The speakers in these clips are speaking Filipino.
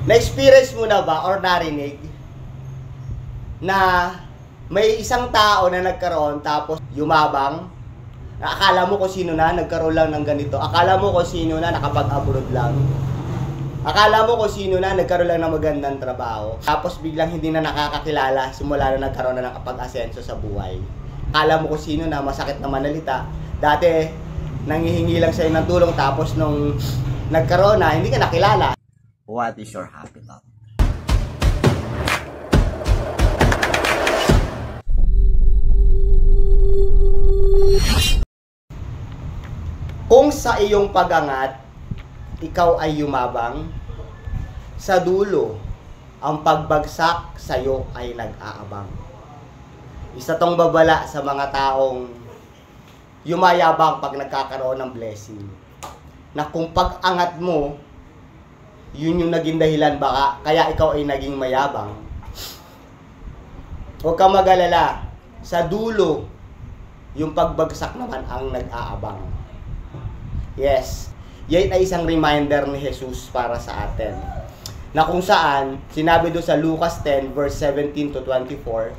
Na-experience mo na ba or narinig na may isang tao na nagkaroon tapos yumabang? Akala mo kung sino na nagkaroon lang ng ganito. Akala mo kung sino na nakapag-abroad lang. Akala mo kung sino na nagkaroon lang ng magandang trabaho. Tapos biglang hindi na nakakakilala simula na nagkaroon na ng kapag-asenso sa buhay. Akala mo kung sino na masakit na manalita. Dati, nanghihingi lang sa'yo ng tulong tapos nung nagkaroon na, hindi ka nakilala. What is your happy thought? Kung sa iyong pagangat, ikaw ay yumabang, sa dulo, ang pagbagsak sa iyo ay nag-aabang. Isa tong babala sa mga taong yumayabang pag nagkakaroon ng blessing. Na kung pag-angat mo, yun yung naging dahilan baka kaya ikaw ay naging mayabang. Huwag kang mag-alala, sa dulo, yung pagbagsak naman ang nag-aabang. Yes, yan ay isang reminder ni Jesus para sa atin. Na kung saan, sinabi doon sa Lucas 10 verse 17 to 24,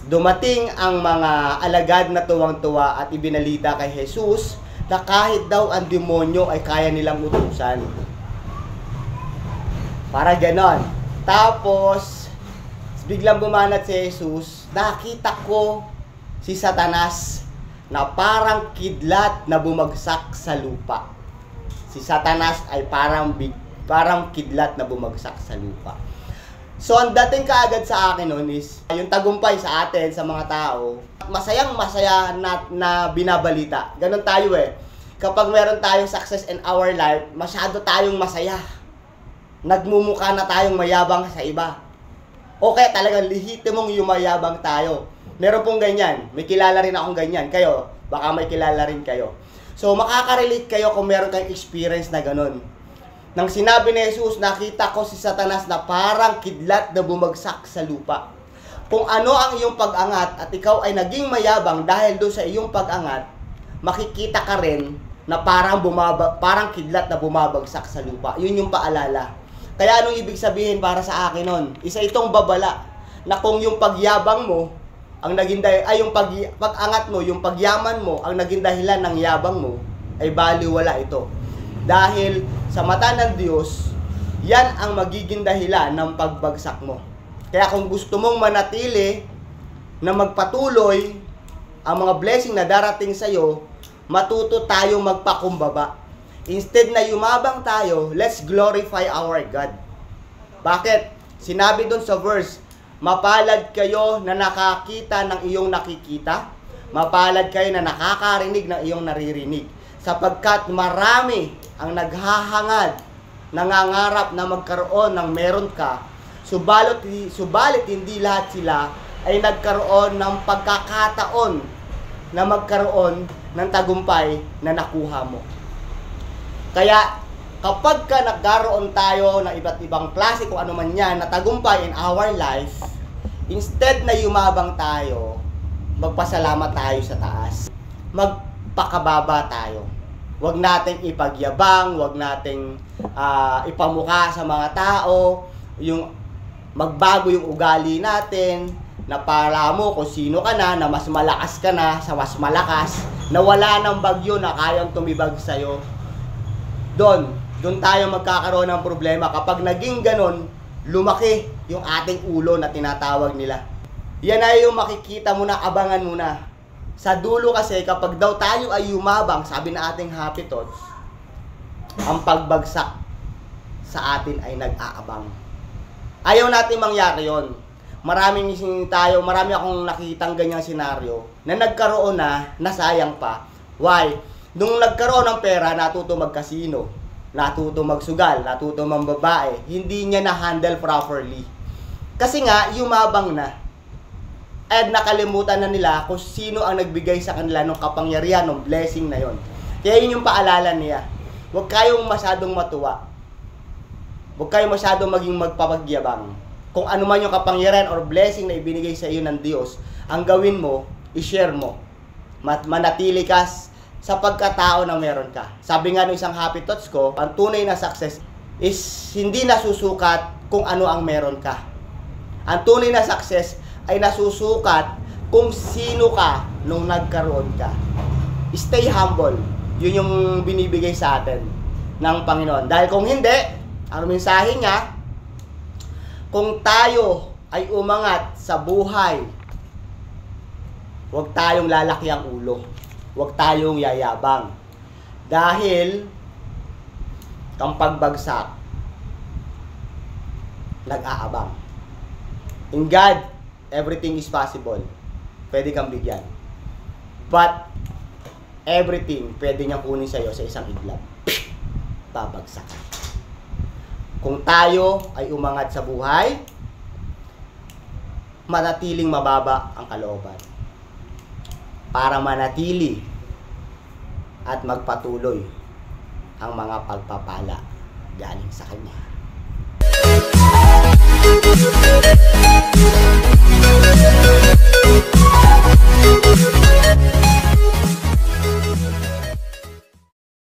dumating ang mga alagad na tuwang-tuwa at ibinalita kay Jesus na kahit daw ang demonyo ay kaya nilang utusan. Para ganon. Tapos, biglang bumanat si Jesus, nakita ko si Satanas na parang kidlat na bumagsak sa lupa. Si Satanas ay parang kidlat na bumagsak sa lupa. So, ang dating kaagad sa akin nun is, yung tagumpay sa atin, sa mga tao, masayang-masaya na binabalita. Ganon tayo eh. Kapag meron tayong success in our life, masyado tayong masaya. Nagmumukha na tayong mayabang sa iba. Okay, talagang lehitimong yumayabang tayo. Meron pong ganyan. May kilala rin akong ganyan. Kayo, baka may kilala rin kayo. So, makaka-relate kayo kung meron kayong experience na ganun. Nang sinabi ni Jesus, nakita ko si Satanas na parang kidlat na bumagsak sa lupa. Kung ano ang iyong pag-angat at ikaw ay naging mayabang dahil doon sa iyong pag-angat, makikita ka rin na parang kidlat na bumabagsak sa lupa. Yun yung paalala. Kaya anong ibig sabihin para sa akin nun? Isa itong babala na kung yung pagyabang mo, ang naging yung pag-angat mo, yung pagyaman mo, ang naging dahilan ng yabang mo, ay baliwala ito. Dahil sa mata ng Diyos, yan ang magiging dahilan ng pagbagsak mo. Kaya kung gusto mong manatili na magpatuloy ang mga blessing na darating sa iyo, matuto tayong magpakumbaba. Instead na yumabang tayo, let's glorify our God. Bakit? Sinabi dun sa verse, mapalad kayo na nakakita ng iyong nakikita, mapalad kayo na nakakarinig ng iyong naririnig, sapagkat marami ang naghahangad, nangangarap na magkaroon ng meron ka, subalit hindi lahat sila ay nagkaroon ng pagkakataon na magkaroon ng tagumpay na nakuha mo. Kaya, kapag ka nagkaroon tayo ng iba't ibang klase kung ano man yan na tagumpay in our life, instead na yumabang tayo, magpasalamat tayo sa taas. Magpakababa tayo. Huwag nating ipagyabang, huwag nating ipamukha sa mga tao, yung magbago yung ugali natin, na para mo kung sino ka na mas malakas ka na sa mas malakas, na wala ng bagyo na kayang tumibag sa'yo. Doon tayo magkakaroon ng problema. Kapag naging ganon, lumaki yung ating ulo na tinatawag nila. Yan ay yung makikita mo na, abangan mo na. Sa dulo kasi, kapag daw tayo ay yumabang, sabi na ating happy thoughts, ang pagbagsak sa atin ay nag-aabang. Ayaw natin mangyari yon. Marami akong nakitang ganyang senaryo na nagkaroon na, nasayang pa. Why? Nung nagkaroon ng pera, natuto magkasino, natuto magsugal, natuto mambabae, hindi niya na-handle properly. Kasi nga, yumabang na. At nakalimutan na nila kung sino ang nagbigay sa kanila ng kapangyarihan, ng blessing na yon. Kaya yun yung paalala niya. Huwag kayong masyadong matuwa. Huwag kayong masyadong maging magpapagyabang. Kung ano man yung kapangyarihan or blessing na ibinigay sa iyo ng Diyos, ang gawin mo, i-share mo. Manatili ka sa pagkatao na meron ka. Sabi nga ng isang happy thoughts ko, ang tunay na success, is hindi nasusukat kung ano ang meron ka. Ang tunay na success ay nasusukat kung sino ka nung nagkaroon ka. Stay humble. Yun yung binibigay sa atin ng Panginoon. Dahil kung hindi, ang mensahe niya, kung tayo ay umangat sa buhay, huwag tayong lalaki ang ulo. Huwag tayong yayabang. Dahil, kang pagbagsak, nag-aabang. In God, everything is possible. Pwede kang bigyan. But, everything, pwede niyang kunin sa'yo sa isang iglap. Babagsak. Kung tayo ay umangat sa buhay, manatiling mababa ang kalooban. Para manatili at magpatuloy ang mga pagpapala galing sa Kanya.